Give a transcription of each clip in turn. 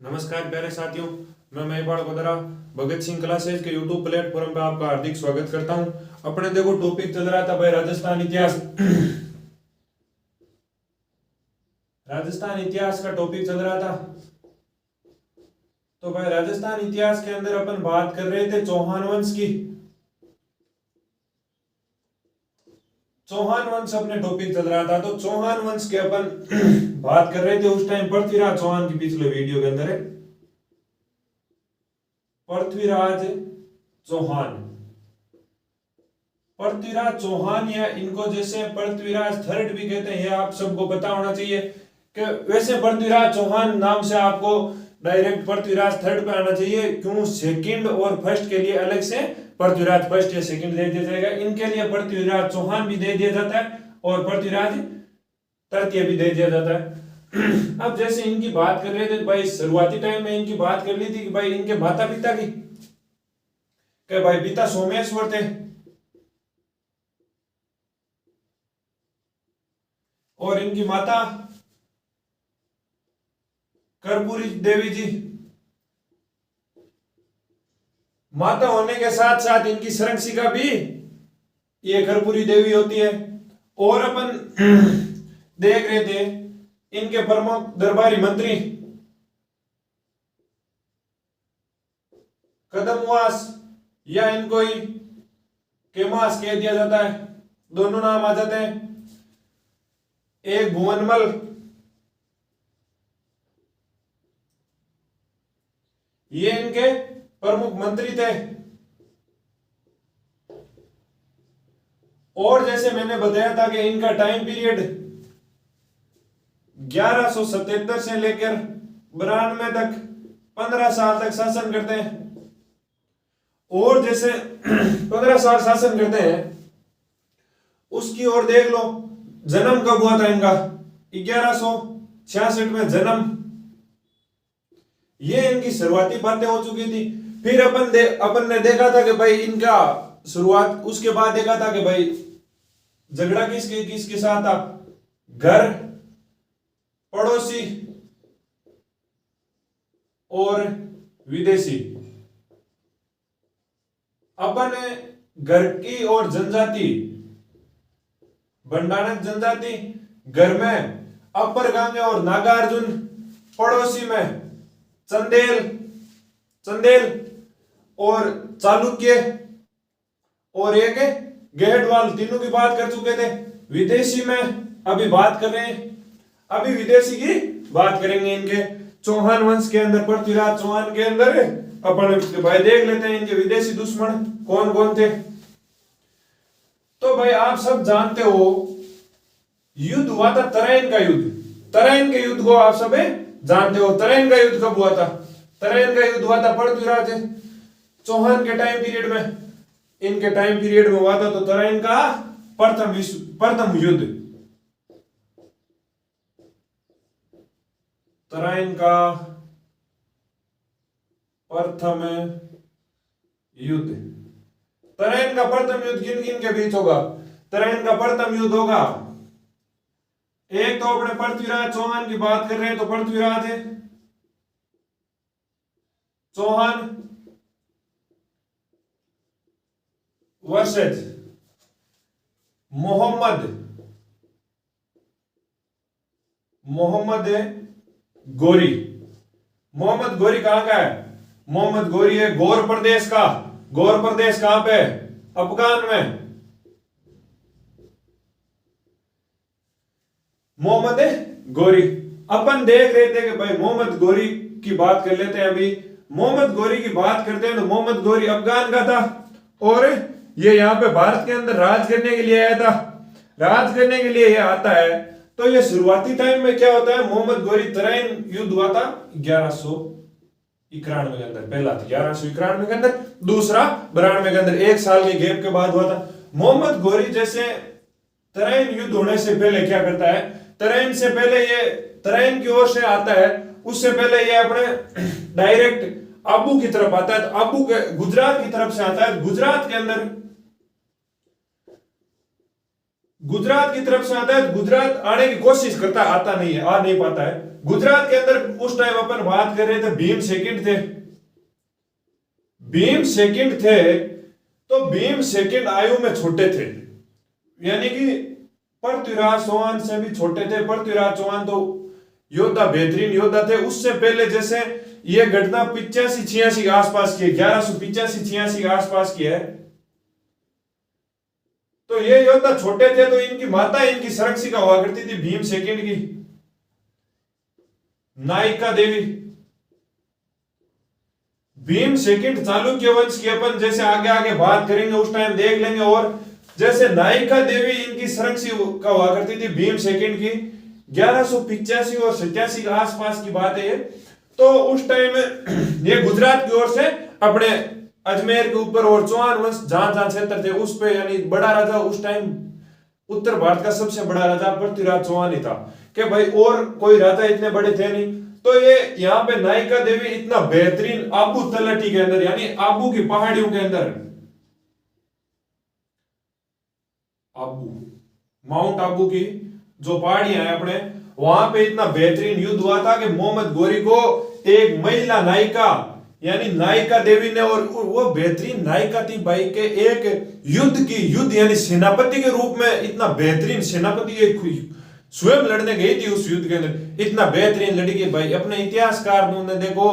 नमस्कार प्यारे साथियों, मैं महिपाल गोदरा भगत सिंह क्लासेज के यूट्यूब प्लेटफॉर्म पे आपका हार्दिक स्वागत करता हूं। अपने देखो टॉपिक चल रहा था भाई राजस्थान इतिहास। राजस्थान इतिहास का टॉपिक चल रहा था। तो भाई राजस्थान इतिहास के अंदर अपन बात कर रहे थे चौहान वंश की। चौहान वंश अपने टॉपिक चल रहा था, तो चौहान वंश के अपन बात कर रहे थे उस टाइम पृथ्वीराज चौहान की पिछले वीडियो के अंदर है। पृथ्वीराज चौहान, पृथ्वीराज चौहान या इनको जैसे पृथ्वीराज थर्ड भी कहते हैं, आप सबको पता होना चाहिए कि वैसे पृथ्वीराज चौहान नाम से आपको डायरेक्ट पृथ्वीराज थर्ड पे आना चाहिए। क्यों? सेकंड और फर्स्ट के लिए अलग से पृथ्वीराज फर्स्ट या सेकंड दे दिया जाएगा, इनके लिए पृथ्वीराज चौहान भी दे दिया जाता है और पृथ्वीराज तृतीय भी दे दिया जाता है। अब जैसे इनकी बात कर रहे थे भाई, शुरुआती टाइम में इनकी बात कर ली थी कि भाई इनके माता पिता की, कि भाई पिता सोमेश्वर थे और इनकी माता कर्पूरी देवी जी। माता होने के साथ साथ इनकी संरक्षिका भी ये कर्पूरी देवी होती है। और अपन देख रहे थे इनके प्रमुख दरबारी मंत्री कदमवास या इनको ही केमास कह दिया जाता है, दोनों नाम आ जाते हैं। एक भुवनमल, ये इनके प्रमुख मंत्री थे। और जैसे मैंने बताया था कि इनका टाइम पीरियड 1177 से लेकर 92 तक 15 साल तक शासन करते हैं। और जैसे 15 साल शासन करते हैं उसकी ओर देख लो, जन्म कब हुआ था इनका? 1166 में जन्म। ये इनकी शुरुआती बातें हो चुकी थी। फिर अपन ने देखा था कि भाई इनका शुरुआत, उसके बाद देखा था कि भाई झगड़ा किसके साथ था? घर, पड़ोसी और विदेशी। अपन घर की और जनजाति, बंडाणक जनजाति घर में अपर गांगे और नागार्जुन, पड़ोसी में चंदेल और चालुक्य और एक गेहटवाल, तीनों की बात कर चुके थे। विदेशी में अभी बात कर रहे हैं, अभी विदेशी की बात करेंगे। इनके चौहान वंश के अंदर, पृथ्वीराज चौहान के अंदर अपन भाई देख लेते हैं इनके विदेशी दुश्मन कौन कौन थे। तो भाई आप सब जानते हो युद्ध हुआ था तराइन का युद्ध। तराइन के युद्ध को आप सब जानते हो। तराइन का युद्ध कब हुआ था? तराइन का युद्ध हुआ था पृथ्वीराज चौहान के टाइम पीरियड में, इनके टाइम पीरियड में हुआ था। तो तराइन का प्रथम युद्ध, तराइन का प्रथम युद्ध। तराइन का प्रथम युद्ध किन किन के बीच होगा? तराइन का प्रथम युद्ध होगा, एक तो अपने पृथ्वीराज चौहान की बात कर रहे हैं, तो पृथ्वीराज चौहान वर्सेस मोहम्मद गोरी। मोहम्मद गोरी कहां का है? मोहम्मद गोरी है गौर प्रदेश का। गौर प्रदेश कहां पे? अफगान में। मोहम्मद गोरी अपन देख रहे थे कि भाई मोहम्मद गोरी की बात कर लेते हैं। अभी मोहम्मद गोरी की बात करते हैं तो मोहम्मद गोरी अफगान का था और ये यहाँ पे भारत के अंदर राज करने के लिए आया था। राज करने के लिए ये आता है। तो ये शुरुआती टाइम में क्या होता है? मोहम्मद गोरी, तराइन युद्ध हुआ था 1191 के अंदर, पहला था 1191 के अंदर, दूसरा 92 के अंदर, एक साल के गैप के बाद हुआ था। मोहम्मद गोरी जैसे तराइन युद्ध होने से पहले क्या करता है? तराइन से पहले ये तराइन की ओर से आता है, उससे पहले ये अपने डायरेक्ट आबू की तरफ आता है। तो आबू के गुजरात की तरफ से आता है। गुजरात के अंदर गुजरात की तरफ से आता है, गुजरात आने की कोशिश करता है, आता नहीं है, आ नहीं पाता है। गुजरात के अंदर उस टाइम अपन बात कर रहे थे, भीम सेकंड थे, भीम सेकंड थे। तो भीम सेकंड आयु में छोटे थे, यानी कि पृथ्वीराज चौहान से भी छोटे थे। पृथ्वीराज चौहान तो योद्धा, बेहतरीन योद्धा थे। उससे पहले जैसे ये घटना 85-86 के आसपास की है, 1185-86 के आसपास की है। तो ये योद्धा छोटे थे, तो इनकी माता इनकी संरक्षिका हुआ करती थी भीम सेकंड की, नायिका देवी। भीम सेकंड चालुक्य वंश की अपन जैसे आगे आगे बात करेंगे उस टाइम देख लेंगे। और जैसे नायिका देवी इनकी संरक्षिका हुआ करती थी भीम सेकंड की, 1185 और 87 के आसपास की बात है ये। तो उस टाइम ये गुजरात की ओर से अपने अजमेर के ऊपर और चौहान वंश जहां जहां क्षेत्र थे उस पे, यानी बड़ा राजा उस टाइम उत्तर भारत का सबसे बड़ा राजा पृथ्वीराज चौहान ही था, कि भाई और कोई राजा इतने बड़े थे नहीं। तो ये यहाँ पे नायिका देवी इतना बेहतरीन आबू तलहटी के अंदर, यानी आबू की पहाड़ियों के अंदर, आबू माउंट आबू की जो पहाड़ियां हैं अपने, वहां पे इतना बेहतरीन युद्ध हुआ था कि मोहम्मद गोरी को एक महिला नायिका यानी नायिका देवी ने, और वो बेहतरीन नायिका थी भाई के, एक युद्ध यानी सेनापति के रूप में इतना बेहतरीन सेनापति स्वयं लड़ने गई थी उस युद्ध के अंदर, इतना बेहतरीन लड़ी कि भाई अपने इतिहासकार ने देखो,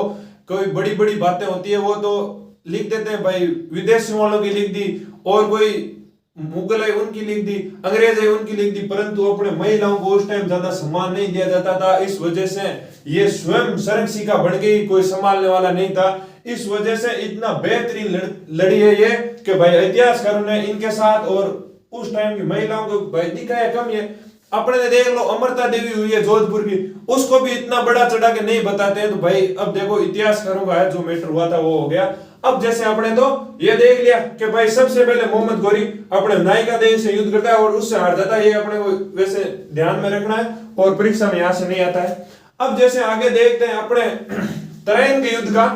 कोई बड़ी बड़ी बातें होती है वो तो लिख देते हैं भाई, विदेशी वालों की लिख दी, और कोई मुगल है उनकी लिख दी, अंग्रेज है उनकी लिख दी, परंतु अपने महिलाओं को उस टाइम ज्यादा सम्मान नहीं दिया जाता था। इस वजह से ये स्वयं संरक्षिका बन गई, कोई संभालने वाला नहीं था। इस वजह से इतना बेहतरीन लड़ी है ये कि भाई इतिहासकारों ने इनके साथ और उस टाइम की महिलाओं को भाई दिखाया कम। ये अपने ने देख लो अमृता देवी हुई है जोधपुर की, उसको भी इतना बड़ा चढ़ा के नहीं बताते हैं। तो भाई अब देखो इतिहासकारों का है जो मैटर हुआ था वो हो गया। अब जैसे अपने तो ये देख लिया कि भाई सबसे पहले मोहम्मद गोरी अपने नायिका देवी से युद्ध करता है और उससे हार जाता है, ये अपने को वैसे ध्यान में रखना है और परीक्षा में यहां से नहीं आता है। अब जैसे आगे देखते हैं अपने तराइन के युद्ध का,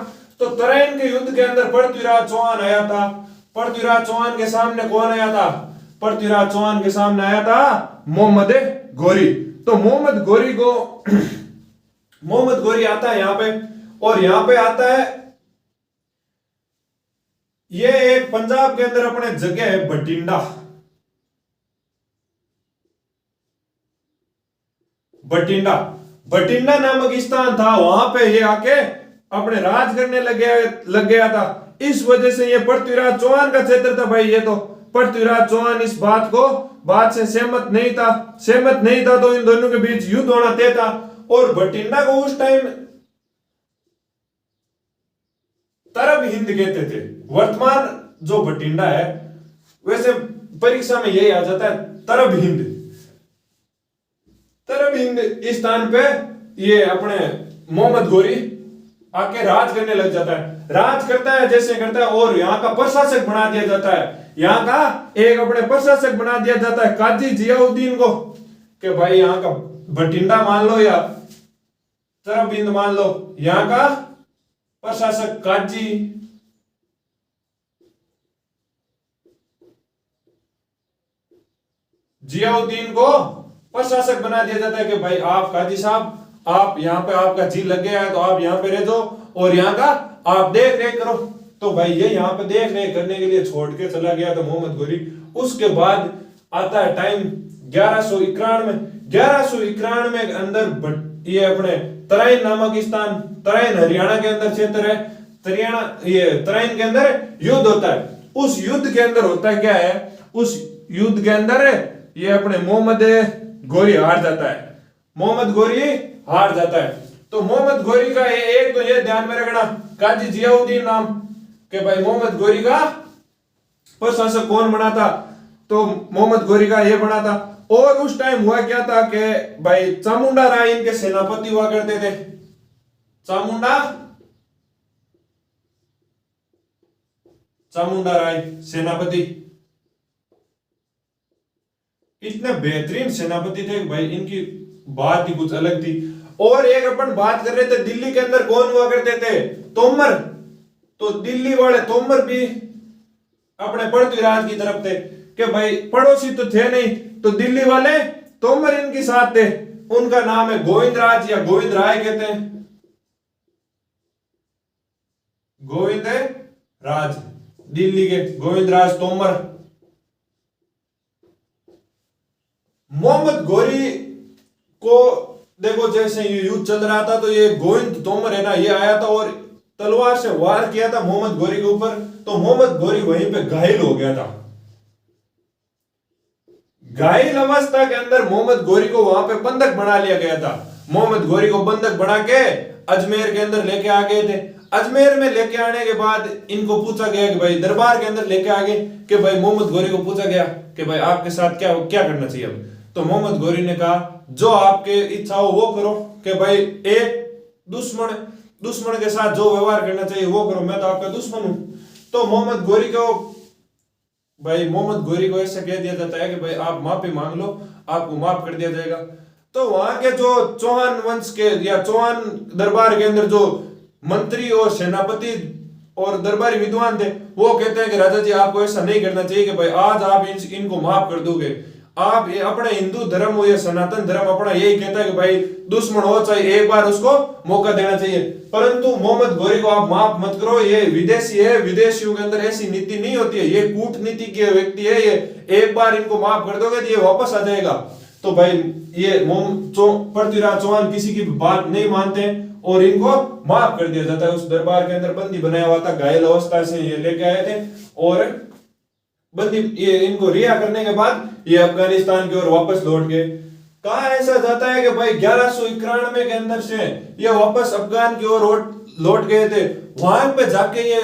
तो तराइन के युद्ध के अंदर पृथ्वीराज चौहान आया था। पृथ्वीराज चौहान के सामने कौन आया था? पृथ्वीराज चौहान के सामने आया था मोहम्मद गोरी। तो मोहम्मद गोरी आता है यहां पे, और यहां पे आता है ये एक पंजाब के अंदर अपने जगह है बठिंडा। बठिंडा नामक स्थान था, वहां पे ये आके अपने राज करने लग गया था। इस वजह से ये पृथ्वीराज चौहान का क्षेत्र था भाई। ये तो पृथ्वीराज चौहान इस बात से सहमत नहीं था, तो इन दोनों के बीच युद्ध होना तय था। और बठिंडा को उस टाइम तरब हिंद कहते थे। वर्तमान जो बठिंडा है, वैसे परीक्षा में यही आ जाता है तरब हिंद इस स्थान पे ये अपने मोहम्मद गोरी आके राज करने लग जाता है। राज करता है जैसे करता है, और यहाँ का प्रशासक बना दिया जाता है। यहाँ का एक अपने प्रशासक बना दिया जाता है काजी जियाउद्दीन को, कि भाई यहाँ का बठिंडा मान लो या तरब हिंद मान लो, यहाँ का प्रशासक काजी जियाउद्दीन को प्रशासक बना दिया जाता है कि भाई आप काजी साहब, आप यहाँ पे आपका जी लग गया है तो आप यहाँ पे रह जाओ और यहाँ का आप देख रेख करो। तो भाई ये यहाँ पे देख रेख करने के लिए छोड़ के चला गया था मोहम्मद गोरी। उसके बाद आता है टाइम 1191 के अंदर ये अपने तराइन नामक स्थान, तराइन हरियाणा के अंदर क्षेत्र है, तराइन के अंदर युद्ध होता है। उस युद्ध के अंदर होता है क्या है, उस युद्ध के अंदर ये अपने मोहम्मद गोरी हार जाता है। तो मोहम्मद गोरी का एक तो ये ध्यान में रखना, काजी जियाउद्दीन नाम के भाई मोहम्मद गोरी का प्रशासक कौन बना था, तो मोहम्मद गोरी का ये बना था। और उस टाइम हुआ क्या था कि भाई चामुंडा राय इनके सेनापति हुआ करते थे। चामुंडा राय सेनापति, इतने बेहतरीन सेनापति थे भाई, इनकी बात ही कुछ अलग थी। और एक अपन बात कर रहे थे दिल्ली के अंदर कौन हुआ करते थे, तोमर। तो दिल्ली वाले तोमर भी अपने पृथ्वीराज की तरफ थे कि भाई पड़ोसी तो थे नहीं, तो दिल्ली वाले तोमर इनके साथ थे, उनका नाम है गोविंद राज या गोविंद राय कहते हैं, गोविंद राज, दिल्ली के गोविंद राज तोमर। मोहम्मद गौरी को देखो जैसे ये युद्ध चल रहा था तो ये गोविंद तोमर है ना, ये आया था और तलवार से वार किया था मोहम्मद गौरी के ऊपर, तो मोहम्मद गौरी वहीं पे घायल हो गया था। घायल अवस्था के अंदर मोहम्मद गौरी को वहां पे बंधक बना लिया गया था। मोहम्मद गौरी को बंधक बना के अजमेर के अंदर लेके आ गए थे। अजमेर में लेके आने के बाद इनको पूछा गया कि भाई, दरबार के अंदर लेके आ गए कि भाई मोहम्मद गौरी को पूछा गया कि भाई आपके साथ क्या क्या करना चाहिए अब। तो मोहम्मद गौरी ने कहा जो आपके इच्छा हो वो करो, कि भाई एक दुश्मन के साथ जो व्यवहार करना चाहिए वो करो, मैं तो आपका दुश्मन हूं। तो मोहम्मद गौरी को ऐसा कह दिया जाता है कि भाई आप माफी मांग लो, आपको माफ कर दिया जाएगा। तो वहां के जो चौहान वंश के या चौहान दरबार के अंदर जो मंत्री और सेनापति और दरबारी विद्वान थे वो कहते हैं कि राजा जी आपको ऐसा नहीं करना चाहिए कि भाई आज आप इनको माफ कर दोगे। आप ये अपने हिंदू धर्म हो या सनातन धर्म अपना यही कहता है कि भाई दुश्मन हो चाहे एक बार उसको मौका देना चाहिए, परंतु मोहम्मद गौरी को आप माफ मत करो, ये विदेशी है, विदेशियों के अंदर ऐसी नीति नहीं होती है, ये कूटनीति के व्यक्ति है, ये एक बार इनको माफ कर दोगे तो ये वापस आ जाएगा। तो भाई ये पृथ्वीराज चौहान किसी की बात नहीं मानते और इनको माफ कर दिया जाता है। उस दरबार के अंदर बंदी बनाया हुआ था, घायल अवस्था से ये लेके आए थे और बंदी ये इनको रिहा करने के बाद ये अफगानिस्तान की ओर वापस लौट गए। कहा ऐसा जाता है कि भाई 1191 के अंदर से ये वापस अफगान की ओर लौट गए थे। वहां पे जाके ये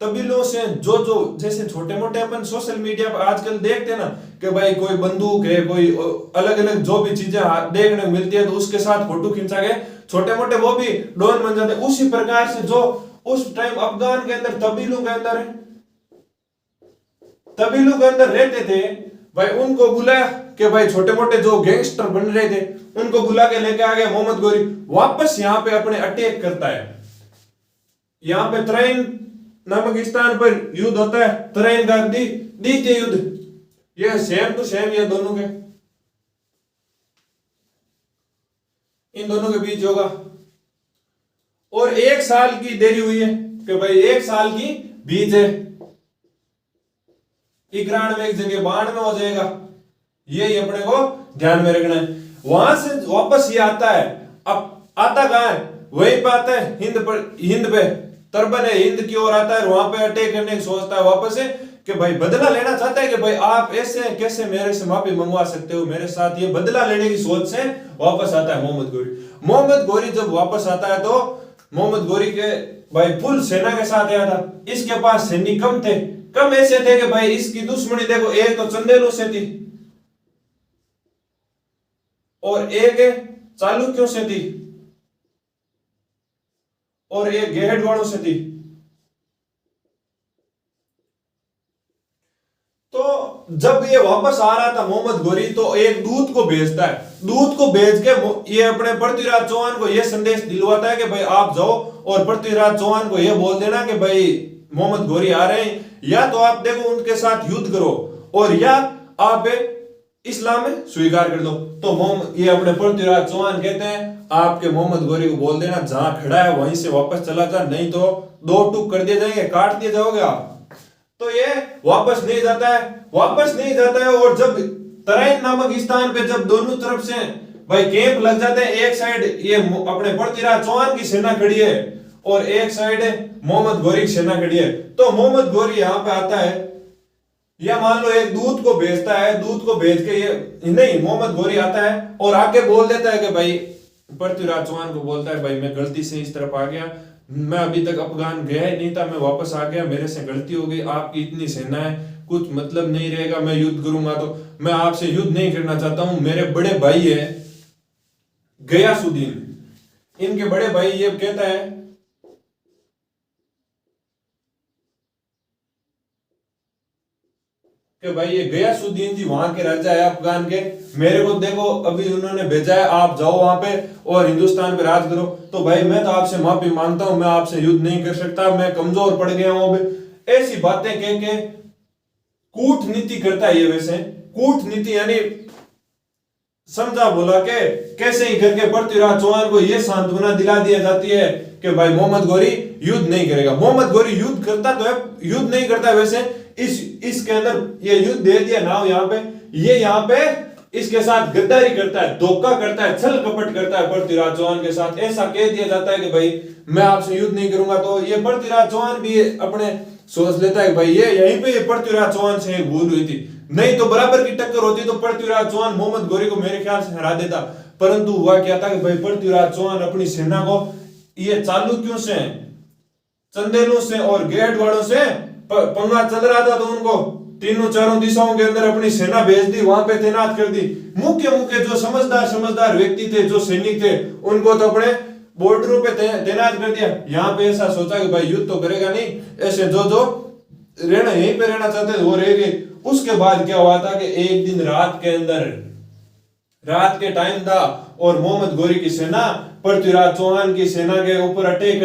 कबीलों से जो जैसे छोटे मोटे अपन सोशल मीडिया पर आजकल देखते हैं ना कि भाई कोई बंदूक है, कोई अलग अलग जो भी चीजें देखने को मिलती है तो उसके साथ फोटो खींचा गया, छोटे मोटे वो भी डॉन बन जाते। उसी प्रकार से जो उस टाइम अफगान के अंदर कबीलों के अंदर रहते थे भाई, उनको बुलाया कि भाई छोटे मोटे जो गैंगस्टर बन रहे थे उनको बुला के लेके आ गया मोहम्मद गौरी। वापस यहाँ पे अपने अटैक करता है। यहाँ पे तराइन नामक स्थान पर युद्ध होता है, तराइन का द्वितीय युद्ध, ये सेम टू सेम ये दोनों के इन दोनों के बीच होगा और 1 साल की देरी हुई है कि भाई 1 साल की बीच है, 91 एक जगह 92 में हो जाएगा, यही अपने को ध्यान में रखना है। वहां से वापस ये आता है, अब आता कहां है, वहीं पे आता है हिंद पे तरबन है, हिंद की ओर आता है, वहां पे अटैक करने की सोचता है वापस है कि भाई बदला लेना चाहता है कि भाई आप ऐसे कैसे मेरे से माफी मंगवा सकते हो मेरे साथ, ये बदला लेने की सोच से वापस आता है मोहम्मद गौरी। मोहम्मद गौरी जब वापस आता है तो मोहम्मद गौरी के भाई फुल सेना के साथ आया था, इसके पास सैनिक कम थे, कम ऐसे थे कि भाई इसकी दुश्मनी देखो, एक तो चंदेलों से थी और एक चालुक्यों से थी और एक गेहड़वाड़ों से थी। तो जब ये वापस आ रहा था मोहम्मद गौरी तो एक दूत को भेजता है, दूत को भेज के ये अपने पृथ्वीराज चौहान को ये संदेश दिलवाता है कि भाई आप जाओ और पृथ्वीराज चौहान को ये बोल देना कि भाई मोहम्मद गौरी आ रहे हैं, या तो आप देखो उनके साथ युद्ध करो और या आप इस्लाम में स्वीकार कर लो। तो ये अपने पृथ्वीराज चौहान कहते हैं आपके मोहम्मद गौरी को बोल देना जहां खड़ा है वहीं से वापस चला जा, नहीं तो 2 टुक कर दिए जाएंगे, काट दिए जाओगे आप। तो ये वापस नहीं जाता है और जब तराइन नामक स्थान पे जब दोनों तरफ से भाई कैंप लग जाते हैं, एक साइड ये अपने पृथ्वीराज चौहान की सेना खड़ी है और एक साइड मोहम्मद गौरी की सेना खड़ी है। तो मोहम्मद गौरी यहाँ पे आता है, या मान लो एक दूत को भेजता है, दूत को भेज के ये नहीं मोहम्मद गौरी आता है और आके बोल देता है कि भाई पृथ्वीराज चौहान को बोलता है भाई मैं गलती से इस तरफ आ गया, मैं अभी तक अफगान गया ही नहीं था, मैं वापस आ गया, मेरे से गलती हो गई, आपकी इतनी सेना है कुछ मतलब नहीं रहेगा, मैं युद्ध करूंगा तो मैं आपसे युद्ध नहीं करना चाहता हूं। मेरे बड़े भाई है गयासुद्दीन, इनके बड़े भाई ये कहता है कि भाई ये गयासुद्दीन जी वहां के राजा है अफगान के, मेरे को देखो अभी उन्होंने भेजा है आप जाओ वहां पे और हिंदुस्तान पे राज करो। तो भाई मैं तो आपसे माफी मांगता हूं, मैं आपसे युद्ध नहीं कर सकता, मैं कमजोर पड़ गया हूं। अभी ऐसी बातें कह के कूटनीति करता है ये, वैसे कूटनीति यानी समझा बोला के कैसे ही करके पृथ्वीराज चौहान को यह सांत्वना दिला दिया जाती है कि भाई मोहम्मद गौरी युद्ध नहीं करेगा। मोहम्मद गौरी युद्ध करता तो है, युद्ध नहीं करता। वैसे इसके अंदर ये युद्ध दे दिया ना यहाँ पे, ये यहाँ पे इसके साथ गद्दारी करता है, धोखा करता है, छल कपट करता है पृथ्वीराज चौहान के साथ। ऐसा कह दिया जाता है कि भाई मैं आपसे युद्ध नहीं करूंगा। तो ये पृथ्वीराज चौहान भी अपने सोच लेता है भाई ये यहीं पे पृथ्वीराज चौहान से एक भूल हुई थी, नहीं तो बराबर की टक्कर होती तो पृथ्वीराज चौहान मोहम्मद गौरी को मेरे ख्याल से हरा देता। परंतु हुआ क्या था कि भाई पृथ्वीराज चौहान अपनी सेना को ये चालुक्यों से, चंदेलों से और गेट वालों से पंगा चल रहा था, तो उनको तीनों चारों दिशाओं के अंदर अपनी सेना भेज दी, वहां पे तैनात कर दी। मुख्य मुख्य जो समझदार व्यक्ति थे, जो सैनिक थे, उनको तो अपने बॉर्डरों पे तैनात कर दिया। यहाँ पे ऐसा सोचा कि भाई युद्ध तो करेगा नहीं, ऐसे जो जो रहना यहीं पे रहना चाहते थे वो रह गए। उसके बाद क्या हुआ था कि एक दिन रात के अंदर, रात के टाइम था और मोहम्मद गौरी की सेना पृथ्वीराज चौहान की सेना के ऊपर अटैक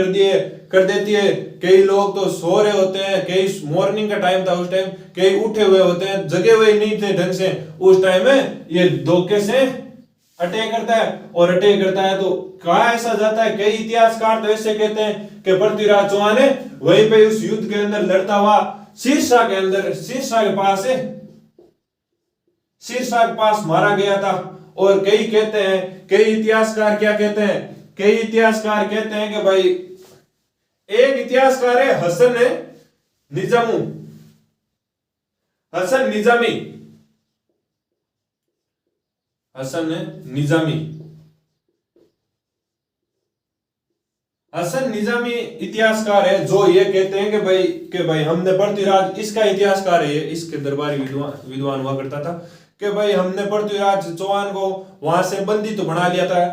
कर देती है। कई लोग तो सो रहे होते हैं, कई मॉर्निंग का टाइम था उस टाइम, कई उठे हुए होते हैं, जगे हुए नहीं थे ढंग से। उस टाइम में ये धोखे से अटैक करता है और अटैक करता है तो कहा ऐसा जाता है, कई इतिहासकार तो ऐसे कहते हैं कि पृथ्वीराज चौहान है वहीं पे उस युद्ध के अंदर लड़ता हुआ शीर्षा के अंदर, शीर्षा के पास है, शीर्षा के पास मारा गया था। और कई कहते हैं, कई इतिहासकार क्या कहते हैं, कई इतिहासकार कहते हैं कि भाई एक इतिहासकार है हसन निजामी, हसन निजामी, हसन निजामी, हसन निजामी इतिहासकार है जो ये कहते हैं कि भाई हमने पृथ्वीराज, इसका इतिहासकार है ये, इसके दरबारी विद्वान हुआ करता था, कि भाई हमने पृथ्वीराज चौहान को वहां से बंदी तो बना लिया था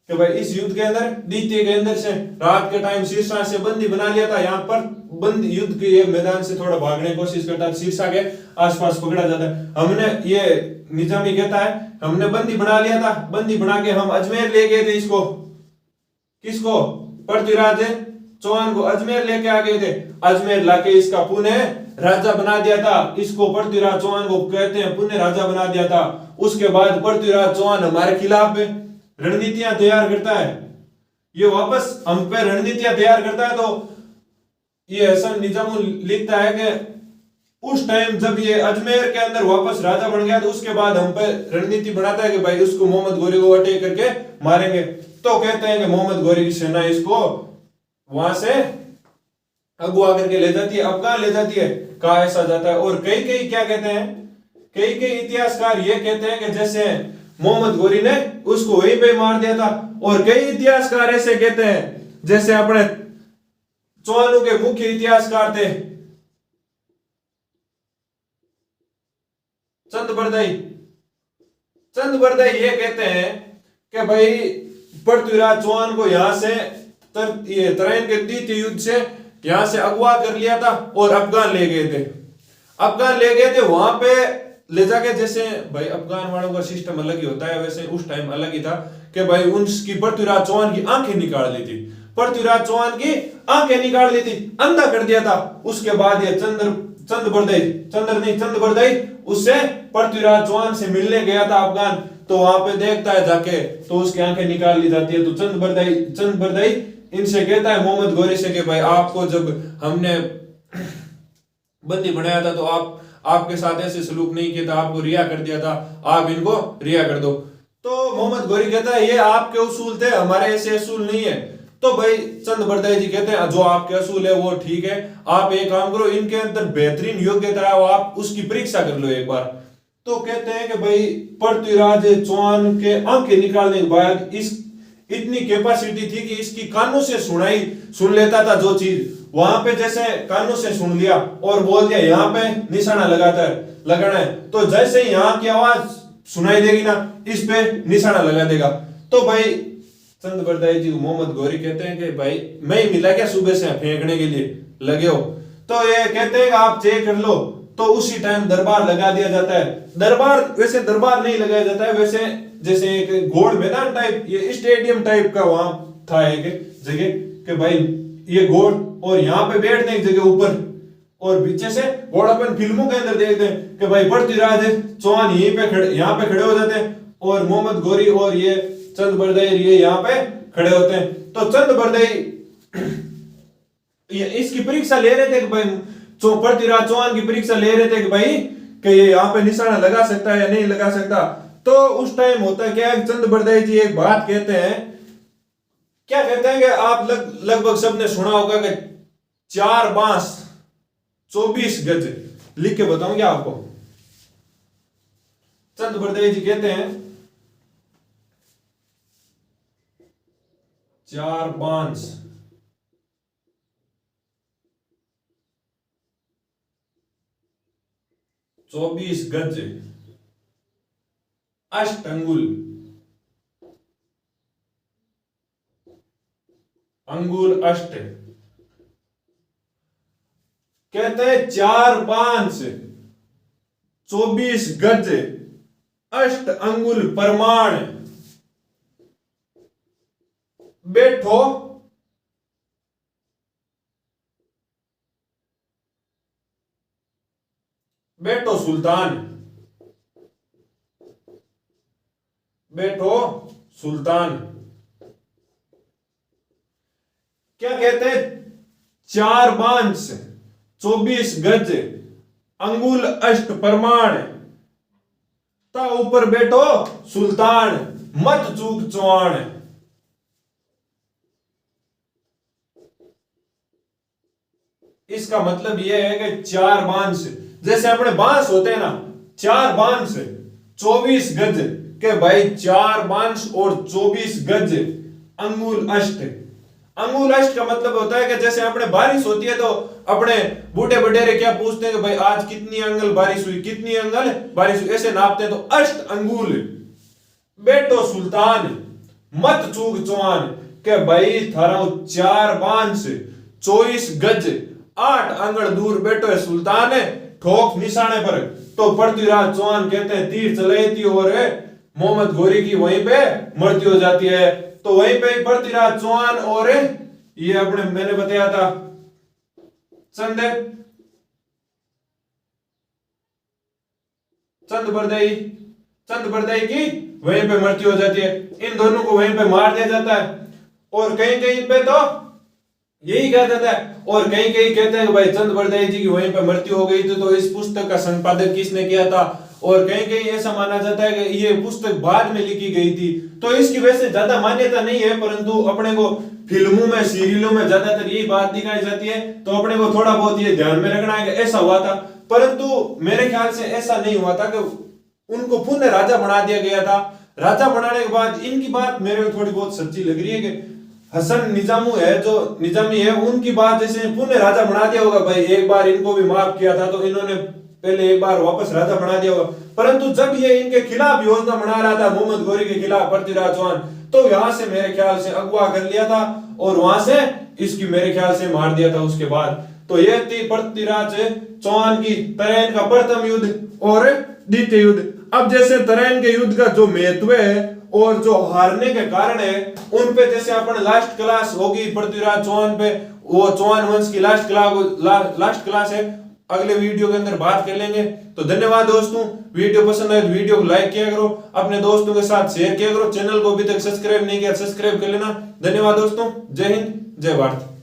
कि भाई इस युद्ध के अंदर, द्वितीय के अंदर से रात के टाइम शीर्षा से बंदी बना लिया था। यहाँ पर बंदी युद्ध के मैदान से थोड़ा भागने की कोशिश करता है, शीर्षा के आसपास पकड़ा जाता है। हमने, ये निजामी कहता है, हमने बंदी बना लिया था, बंदी बना के हम अजमेर ले गए थे इसको, किसको, पृथ्वीराज चौहान को अजमेर लेके आ गए थे। अजमेर लाके इसका पुनः राजा बना दिया था, इसको पृथ्वीराज चौहान को कहते हैं पुनः राजा बना दिया था। उसके बाद पृथ्वीराज चौहान हमारे खिलाफ रणनीतियां तैयार करता है, ये वापस हम पे रणनीतियां तैयार करता है। तो ये हसन निजामी लिखता है कि उस टाइम जब ये अजमेर के अंदर वापस राजा बन गया तो उसके बाद हम पे रणनीति बनाता है कि भाई उसको मोहम्मद गौरी को अटैक करके मारेंगे। तो कहते हैं कि मोहम्मद गौरी की सेना इसको वहां से अगवा करके ले जाती है, अफगान ले जाती है, कहा ऐसा जाता है। और कई कई क्या कहते हैं, कई कई इतिहासकार ये कहते हैं कि जैसे मोहम्मद गौरी ने उसको वहीं पे मार दिया था। और कई इतिहासकार ऐसे कहते हैं जैसे अपने चौहानों के मुख्य इतिहासकार थे चंद बरदाई, चंद बरदाई ये कहते हैं कि भाई पृथ्वीराज चौहान को यहां से तराइन के द्वितीय युद्ध से यहां से अगवा कर लिया था और अफगान ले गए थे, अफगान ले गए थे। वहां पे ले जाके, जैसे भाई अफगान वालों का सिस्टम अलग ही होता है, वैसे उस टाइम अलग ही था कि भाई उनकी पृथ्वीराज चौहान की आंखें निकाल ली थी, पृथ्वीराज चौहान की आंखें निकाल ली थी, अंधा कर दिया था। उसके बाद ये चंद बरदाई उससे पृथ्वीराज चौहान से मिलने गया था अफगान, तो वहां पे देखता है जाके तो उसकी आंखें निकाल ली जाती है। तो चंद बरदाई इनसे कहता है मोहम्मद गौरी से कि भाई आपको जब हमने बंदी बनाया था तो आपके साथ ऐसे सलूक नहीं किया था, आपको रिहा कर दिया था, आप इनको रिहा कर दो। तो मोहम्मद गौरी कहता है ये आपके उसूल थे, हमारे ऐसे उसूल नहीं है। तो भाई चंद बरदाई जी कहते हैं जो आपके असूल है वो ठीक है, आप एक काम करो, इनके अंदर बेहतरीन योग्यता है वो आप उसकी परीक्षा कर लो एक बार। तो कहते हैं कि भाई पृथ्वीराज चौहान के आंखें निकालने के बाद इस इतनी कैपेसिटी थी कि इसकी कानों से सुन लेता था जो चीज, वहां पे जैसे कानों से सुन लिया और बोल दिया यहाँ पे निशाना लगाना है, तो जैसे ही यहाँ की आवाज सुनाई देगी ना इस पे निशाना लगा देगा। तो भाई चंद बरदाई जी मोहम्मद गौरी कहते हैं कि भाई मैं ही मिला क्या सुबह से फेंकने के लिए लगे हो, तो ये कहते हैं आप चेक कर लो। तो उसी टाइम दरबार लगा दिया जाता है। दरबार वैसे दरबार नहीं लगाया जाता है, वैसे जैसे एक गोल मैदान टाइप, ये स्टेडियम टाइप का वहां था एक जगह कि भाई ये गोल और यहाँ पे बैठने की जगह ऊपर और पीछे से गोल अपन फिल्मों के अंदर देखते हैं कि भाई पृथ्वीराज चौहान यहाँ पे खड़े हो जाते हैं और मोहम्मद गौरी और ये चंद बरदई ये यहाँ पे खड़े होते हैं। तो चंद बरदई ये इसकी परीक्षा ले रहे थे कि भाई पृथ्वीराज चौहान की परीक्षा ले रहे थे कि भाई कि ये यहाँ पे निशाना लगा सकता है या नहीं लगा सकता। तो उस टाइम होता क्या है, चंद बरदई जी एक बात कहते हैं, क्या कहते हैं कि आप लगभग सबने सुना होगा कि 4 बांस 24 गज, लिख के बताऊं क्या आपको। चंद बरदई जी कहते हैं 4 बांस 24 गज 8 अंगुल, अंगुल अष्ट। कहते हैं 4 बांस 24 गज 8 अंगुल प्रमाण बैठो बैठो सुल्तान, बैठो सुल्तान। क्या कहते हैं 4 बांस 24 गज अंगुल अष्ट प्रमाण ता ऊपर बैठो सुल्तान मत चूक चौहान। इसका मतलब यह है कि 4 बांस, जैसे अपने बांस होते हैं ना, 4 बांस 24 गज के भाई 4 बांस और 24 गज अंगुल अष्ट। अंगुल अष्ट का मतलब होता है कि जैसे अपने बारिश होती है तो अपने बूढ़े बडेरे क्या पूछते हैं कि भाई आज कितनी अंगल बारिश हुई, कितनी अंगल बारिश हुई, ऐसे नापते हैं। तो अष्ट अंगुल बैठो सुल्तान मत चूक चौहान के भाई थारा 4 बांस 24 गज 8 अंगल दूर बैठो है सुल्तान है, ठोक निशाने पर। तो पृथ्वीराज चौहान कहते हैं तीर चलाई थी और मोहम्मद गौरी की वहीं पे मृत्यु हो जाती है। तो वहीं पे पृथ्वीराज चौहान और ये अपने मैंने बताया था चंद बरदई की वहीं पे मृत्यु हो जाती है। इन दोनों को वहीं पे मार दिया जाता है और कहीं कहीं पे तो यही कहा जाता है, और कहीं कहीं कहते हैं कि भाई चंद बरदई जी की वहीं पे मृत्यु हो गई थी। तो इस पुस्तक का संपादन किसने किया था, और कहीं कहीं ऐसा माना जाता है कि ये पुस्तक बाद में लिखी गई थी। तो इसकी वैसे ज्यादा मान्यता नहीं है, परंतु अपने को फिल्मों में सीरियलों में ज्यादातर यही बात दिखाई जाती है। तो अपने को थोड़ा बहुत ये ध्यान में रखना है कि ऐसा हुआ था, परंतु मेरे ख्याल से ऐसा नहीं हुआ था कि उनको पुनः राजा बना दिया गया था। राजा बनाने के बाद इनकी बात मेरे को थोड़ी बहुत सच्ची लग रही है कि हसन निजामू है जो निजामी है, उनकी बात जैसे पुनः राजा बना दिया होगा। भाई एक बार इनको भी माफ किया था तो इन्होंने पहले एक बार वापस राजा बना दिया होगा। परंतु जब ये इनके खिलाफ योजना बना रहा था मोहम्मद गौरी के खिलाफ पृथ्वीराज चौहान, तो यहां से मेरे ख्याल से अगवा कर लिया था और वहां से इसकी मेरे ख्याल से मार दिया था उसके बाद। तो यह थी पृथ्वीराज चौहान की तराइन का प्रथम युद्ध और द्वितीय युद्ध। अब जैसे तराइन के युद्ध का जो महत्व है और जो हारने के कारण है उन पे जैसे अपन लास्ट क्लास होगी पृथ्वीराज चौहान पे, वो चौहान वंश की लास्ट क्लास है, अगले वीडियो के अंदर बात कर लेंगे। तो धन्यवाद दोस्तों, वीडियो पसंद आए तो वीडियो को लाइक किया करो, अपने दोस्तों के साथ शेयर किया करो, चैनल को अभी तक सब्सक्राइब नहीं किया सब्सक्राइब कर लेना। धन्यवाद दोस्तों, जय हिंद जय भारत।